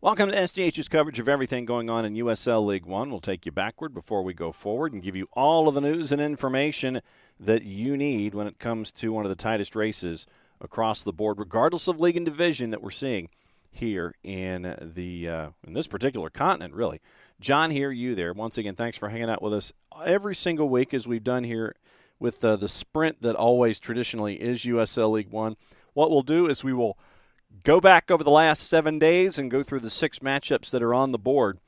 Welcome to SDH's coverage of everything going on in USL League One. We'll take you backward before we go forward and give you all of the news and information that you need when it comes to one of the tightest races across the board, regardless of league and division that we're seeing here in this particular continent, really. John here, you there. Once again, thanks for hanging out with us every single week as we've done here with the sprint that always traditionally is USL League One. What we'll do is we will go back over the last 7 days and go through the 6 matchups that are on the board.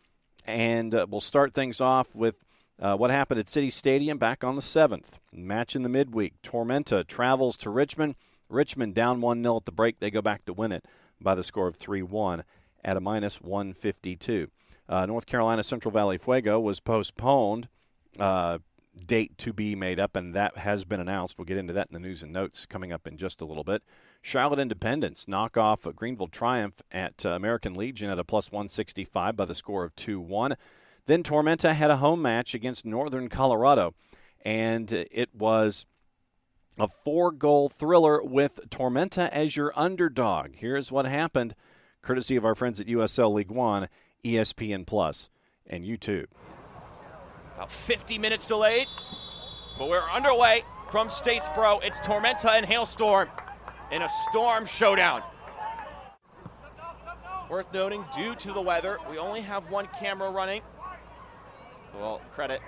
And we'll start things off with what happened at City Stadium back on the 7th. Match in the midweek. Tormenta travels to Richmond. Richmond down 1-0 at the break. They go back to win it by the score of 3-1 at a minus 152. North Carolina Central Valley Fuego was postponed. Date to be made up, and that has been announced. We'll get into that in the news and notes coming up in just a little bit. Charlotte Independence knock off a Greenville Triumph at American Legion at a plus 165 by the score of 2-1. Then Tormenta had a home match against Northern Colorado, and it was a 4-goal thriller with Tormenta as your underdog. Here's what happened, courtesy of our friends at USL League One, ESPN Plus, and YouTube. About 50 minutes delayed, but we're underway from Statesboro. It's Tormenta and Hailstorm in a storm showdown. Worth noting, due to the weather, we only have one camera running. So I'll credit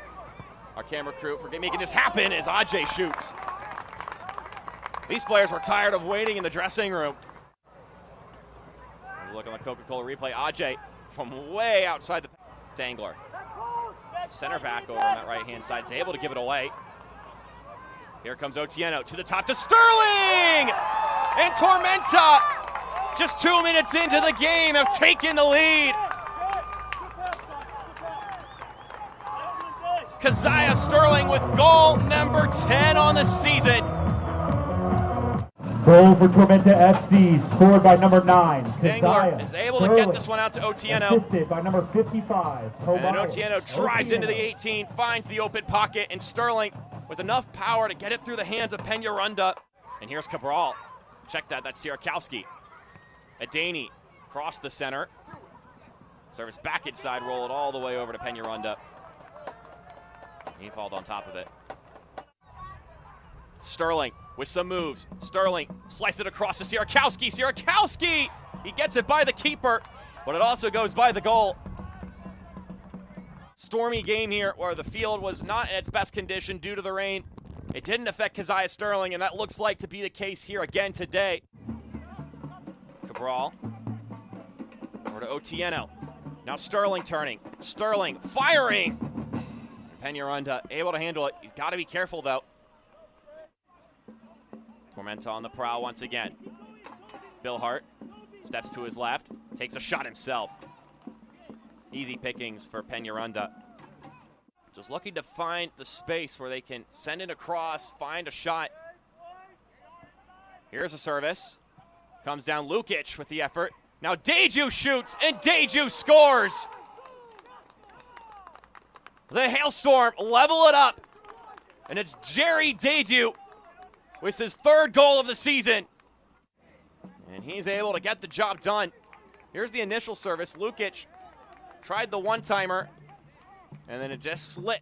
our camera crew for making this happen as Ajay shoots. These players were tired of waiting in the dressing room. Look on the Coca-Cola replay. Ajay from way outside the dangler. Center back over on that right-hand side is able to give it away. Here comes Otieno to the top to Sterling! And Tormenta, just 2 minutes into the game, have taken the lead. Keziah Sterling with goal number 10 on the season. Goal for Tormenta FC, scored by number 9. Dangler is able to get this one out to Otieno. Assisted by number 55. And then Otieno drives into the 18, finds the open pocket, and Sterling with enough power to get it through the hands of Peñaranda. And here's Cabral. Check that, that's Sierakowski. Adani across the center. Service back inside, roll it all the way over to Peñaranda. He fouled on top of it. Sterling with some moves. Sterling sliced it across to Sierakowski. Sierakowski! He gets it by the keeper, but it also goes by the goal. Stormy game here where the field was not in its best condition due to the rain. It didn't affect Keziah Sterling, and that looks like to be the case here again today. Cabral over to Otieno. Now Sterling turning. Sterling firing! Peñaranda able to handle it. You've got to be careful, though. Tormenta on the prowl once again. Bill Hart steps to his left, takes a shot himself. Easy pickings for Peñaranda. Just looking to find the space where they can send it across, find a shot. Here's a service. Comes down Lukic with the effort. Now Deju shoots, and Deju scores! The Hailstorm level it up, and it's Jerry Deju with his 3rd goal of the season. And he's able to get the job done. Here's the initial service. Lukic tried the one-timer, and then it just slit.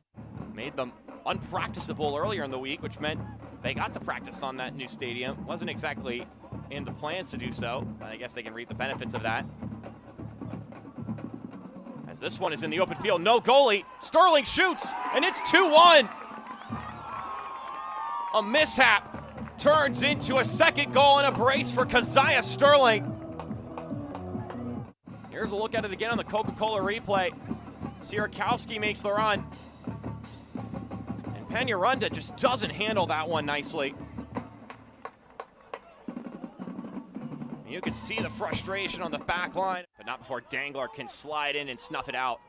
Made them unpracticable earlier in the week, which meant they got to practice on that new stadium. Wasn't exactly in the plans to do so, but I guess they can reap the benefits of that. As this one is in the open field, no goalie. Sterling shoots, and it's 2-1. A mishap turns into a 2nd goal and a brace for Keziah Sterling. Here's a look at it again on the Coca-Cola replay. Sierakowski makes the run. And Peñaranda just doesn't handle that one nicely. You can see the frustration on the back line, but not before Dangler can slide in and snuff it out.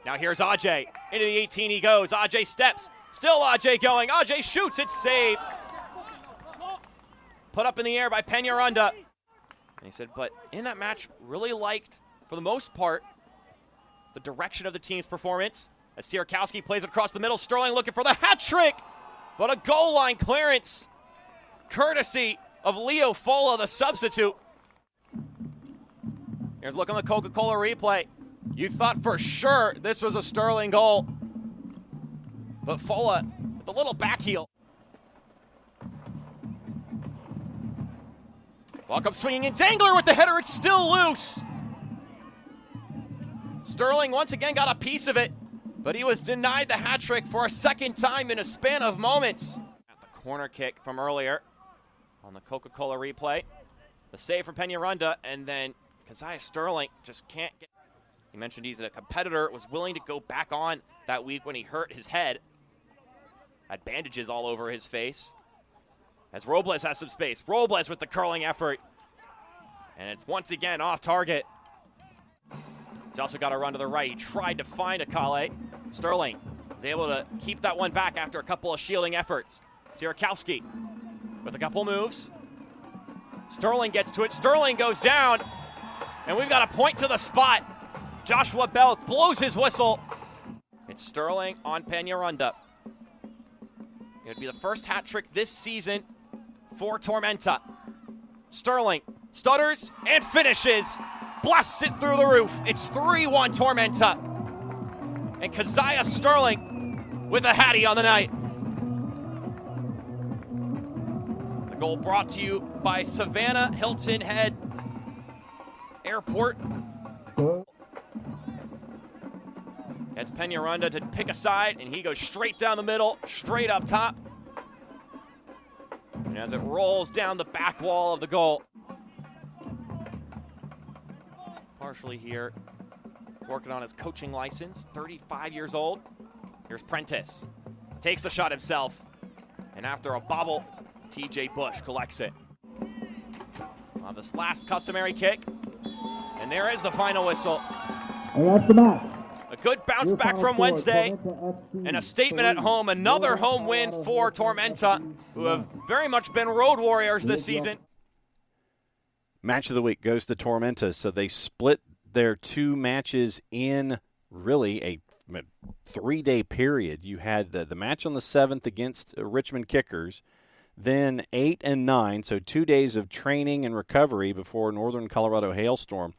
Now here's Ajay. Into the 18 he goes. Ajay steps. Still Ajay going. Ajay shoots. It's saved. Put up in the air by Peñaranda. And he said, but in that match, really liked, for the most part, the direction of the team's performance. As Sierakowski plays it across the middle, Sterling looking for the hat trick, but a goal line clearance, courtesy of Leo Fola, the substitute. Here's a look on the Coca-Cola replay. You thought for sure this was a Sterling goal. But Fola with a little back heel. Welcome swinging in. Dangler with the header. It's still loose. Sterling once again got a piece of it, but he was denied the hat trick for a second time in a span of moments. At the corner kick from earlier on the Coca-Cola replay. The save from Peñaranda, and then Keziah Sterling just can't get. He mentioned he's a competitor, was willing to go back on that week when he hurt his head. Had bandages all over his face. As Robles has some space. Robles with the curling effort. And it's once again off target. He's also got a run to the right. He tried to find Akale. Sterling is able to keep that one back after a couple of shielding efforts. Sierakowski with a couple moves. Sterling gets to it. Sterling goes down. And we've got a point to the spot. Joshua Bell blows his whistle. It's Sterling on Peñaranda. It would be the first hat trick this season for Tormenta. Sterling stutters and finishes. Blasts it through the roof. It's 3-1 Tormenta. And Keziah Sterling with a hattie on the night. The goal brought to you by Savannah Hilton Head Airport. It's Peñaranda to pick a side, and he goes straight down the middle, straight up top. And as it rolls down the back wall of the goal. Partially here, working on his coaching license, 35 years old. Here's Prentice. Takes the shot himself. And after a bobble, TJ Bush collects it. On this last customary kick. And there is the final whistle. And that's the match. A good bounce back from Wednesday, and a statement at home. Another home win for Tormenta, who have very much been road warriors this season. Match of the week goes to Tormenta, so they split their two matches in really a 3-day period. You had the match on the 7th against Richmond Kickers, then 8 and 9, so 2 days of training and recovery before Northern Colorado Hailstorm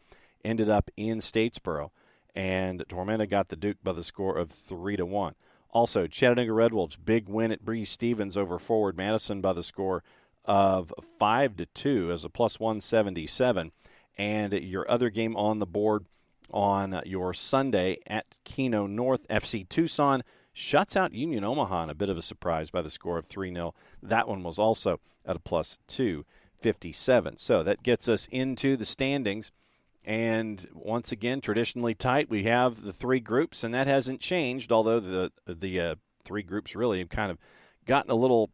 ended up in Statesboro. And Tormenta got the Duke by the score of 3-1. Also, Chattanooga Red Wolves, big win at Breeze Stevens over Forward Madison by the score of 5-2 as a plus 177. And your other game on the board on your Sunday at Keno North, FC Tucson shuts out Union Omaha in a bit of a surprise by the score of 3-0. That one was also at a plus 257. So that gets us into the standings. And once again, traditionally tight. We have the three groups, and that hasn't changed, although the three groups really have kind of gotten a little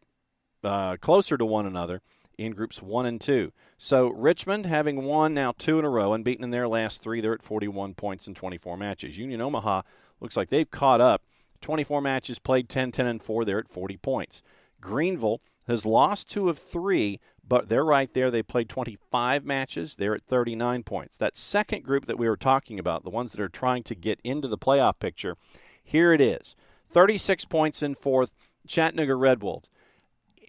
closer to one another in groups 1 and 2. So Richmond having won now 2 in a row and beaten in their last 3. They're at 41 points in 24 matches. Union Omaha looks like they've caught up. 24 matches played, 10-10-4. They're at 40 points. Greenville has lost 2 of 3, but they're right there. They played 25 matches. They're at 39 points. That second group that we were talking about, the ones that are trying to get into the playoff picture, here it is. 36 points in 4th, Chattanooga Red Wolves.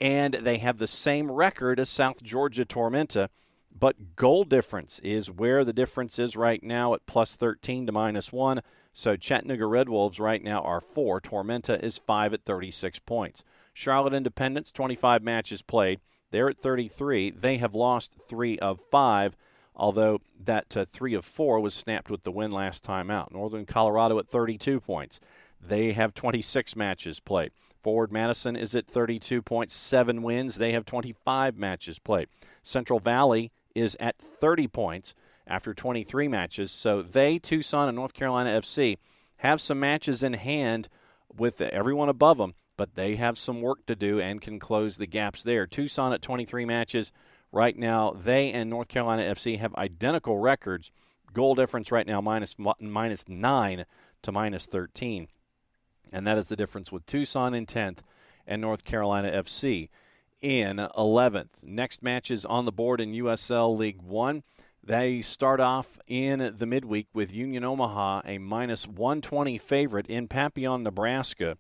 And they have the same record as South Georgia Tormenta, but goal difference is where the difference is right now at plus 13 to minus 1. So Chattanooga Red Wolves right now are 4. Tormenta is 5 at 36 points. Charlotte Independence, 25 matches played. They're at 33. They have lost 3 of 5, although that 3 of 4 was snapped with the win last time out. Northern Colorado at 32 points. They have 26 matches played. Forward Madison is at 32 points, 7 wins. They have 25 matches played. Central Valley is at 30 points after 23 matches. So they, Tucson, and North Carolina FC have some matches in hand with everyone above them, but they have some work to do and can close the gaps there. Tucson at 23 matches. Right now, they and North Carolina FC have identical records. Goal difference right now minus 9 to minus 13. And that is the difference with Tucson in 10th and North Carolina FC in 11th. Next matches on the board in USL League One. They start off in the midweek with Union Omaha, a minus 120 favorite in Papillon, Nebraska,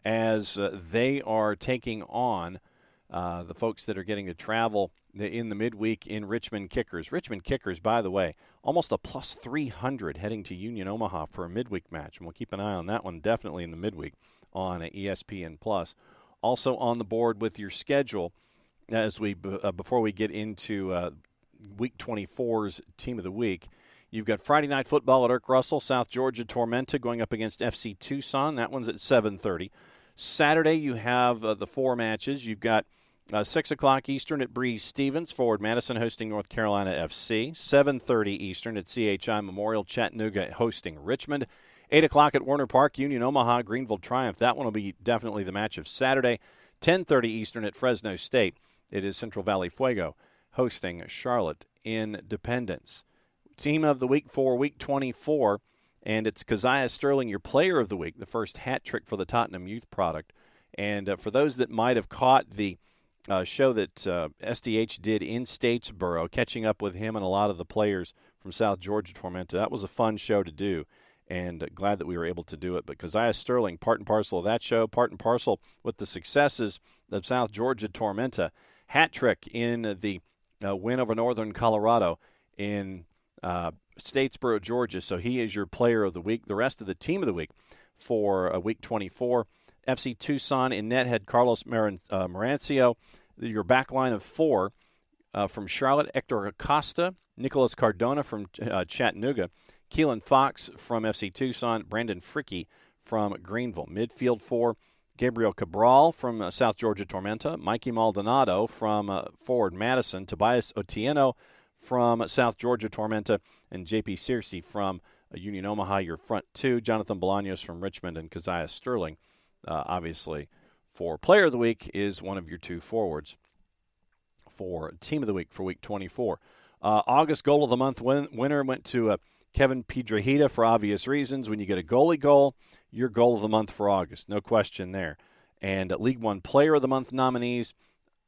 as they are taking on the folks that are getting to travel in the midweek in Richmond Kickers. Richmond Kickers, by the way, almost a plus 300 heading to Union Omaha for a midweek match. And we'll keep an eye on that one definitely in the midweek on ESPN+. Also on the board with your schedule, as we before we get into Week 24's Team of the Week, you've got Friday Night Football at Irk Russell, South Georgia Tormenta going up against FC Tucson. That one's at 7:30. Saturday, you have the 4 matches. You've got 6 o'clock Eastern at Breeze Stevens, Forward Madison hosting North Carolina FC. 7:30 Eastern at CHI Memorial, Chattanooga hosting Richmond. 8 o'clock at Warner Park, Union Omaha, Greenville Triumph. That one will be definitely the match of Saturday. 10:30 Eastern at Fresno State. It is Central Valley Fuego hosting Charlotte Independence. Team of the Week for Week 24, and it's Keziah Sterling, your Player of the Week, the first hat trick for the Tottenham Youth product. And for those that might have caught the show that SDH did in Statesboro, catching up with him and a lot of the players from South Georgia Tormenta, that was a fun show to do, and glad that we were able to do it. But Keziah Sterling, part and parcel of that show, part and parcel with the successes of South Georgia Tormenta. Hat trick in the win over Northern Colorado in Statesboro, Georgia. So he is your Player of the Week. The rest of the Team of the Week for Week 24. FC Tucson in net had Carlos Marancio. Your back line of 4 from Charlotte, Hector Acosta, Nicholas Cardona from Chattanooga, Keelan Fox from FC Tucson, Brandon Fricky from Greenville. Midfield 4, Gabriel Cabral from South Georgia Tormenta, Mikey Maldonado from Forward Madison, Tobias Otieno from South Georgia Tormenta, and J.P. Searcy from Union Omaha, your front 2, Jonathan Bolaños from Richmond, and Keziah Sterling, obviously, for Player of the Week, is one of your 2 forwards for Team of the Week for Week 24. August Goal of the Month winner went to Kevin Piedrahita for obvious reasons. When you get a goalie goal, your Goal of the Month for August. No question there. And League One Player of the Month nominees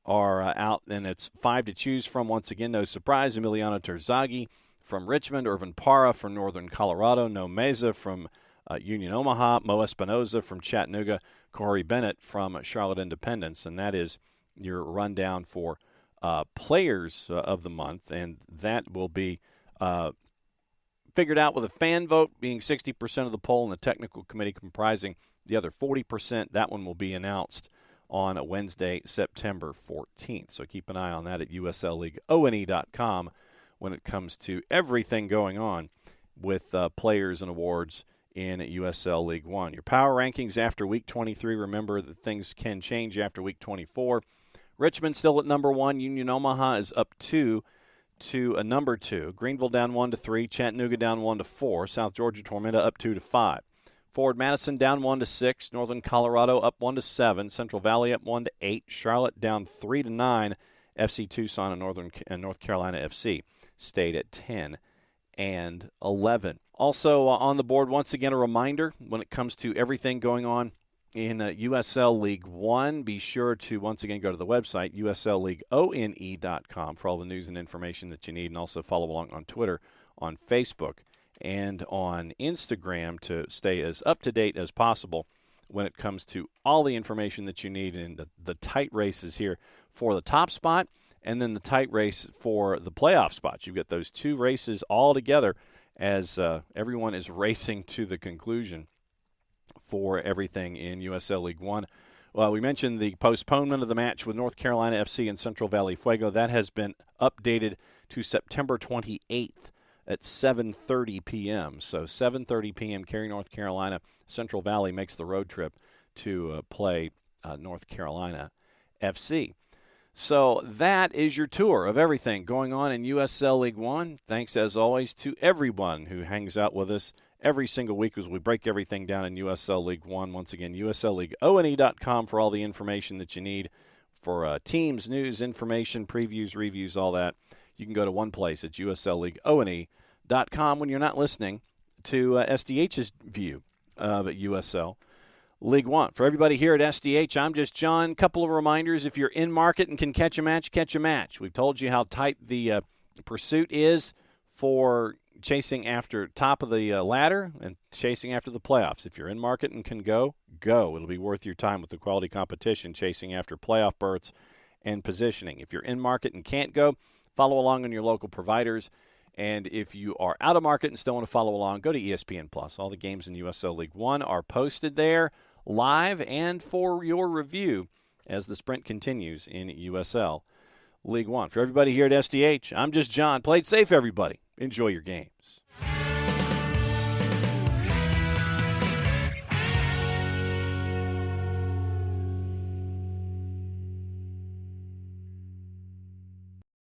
are out, and it's 5 to choose from. Once again, no surprise, Emiliano Terzaghi from Richmond, Irvin Parra from Northern Colorado, No Meza from Union Omaha, Mo Espinoza from Chattanooga, Corey Bennett from Charlotte Independence. And that is your rundown for Players of the Month, and that will be figured out with a fan vote being 60% of the poll and the technical committee comprising the other 40%. That one will be announced on Wednesday, September 14th. So keep an eye on that at USLLeagueONE.com when it comes to everything going on with players and awards in USL League One. Your power rankings after Week 23. Remember that things can change after Week 24. Richmond still at number 1. Union Omaha is up 2 to a number 2. Greenville down 1 to 3. Chattanooga down 1 to 4. South Georgia Tormenta up 2 to 5. Forward Madison down 1 to 6. Northern Colorado up 1 to 7. Central Valley up 1 to 8. Charlotte down 3 to 9. FC Tucson and North Carolina FC stayed at 10 and 11. Also on the board, once again, a reminder when it comes to everything going on in USL League One, be sure to once again go to the website, USLLeagueONE.com, for all the news and information that you need, and also follow along on Twitter, on Facebook, and on Instagram to stay as up-to-date as possible when it comes to all the information that you need in the tight races here for the top spot and then the tight race for the playoff spots. You've got those 2 races all together as everyone is racing to the conclusion for everything in USL League One. Well, we mentioned the postponement of the match with North Carolina FC and Central Valley Fuego. That has been updated to September 28th at 7:30 p.m. So 7:30 p.m. Cary, North Carolina. Central Valley makes the road trip to play North Carolina FC. So that is your tour of everything going on in USL League One. Thanks, as always, to everyone who hangs out with us every single week as we break everything down in USL League One. Once again, USLLeagueONE.com for all the information that you need for teams, news, information, previews, reviews, all that. You can go to one place at USLLeagueONE.com when you're not listening to SDH's view of USL League One. For everybody here at SDH, I'm just John. Couple of reminders. If you're in market and can catch a match, catch a match. We've told you how tight the pursuit is for chasing after top of the ladder and chasing after the playoffs. If you're in market and can go, go. It'll be worth your time with the quality competition chasing after playoff berths and positioning. If you're in market and can't go, follow along on your local providers. And if you are out of market and still want to follow along, go to ESPN+. All the games in USL League One are posted there live and for your review as the sprint continues in USL League One. For everybody here at SDH, I'm just John. Play it safe, everybody. Enjoy your games.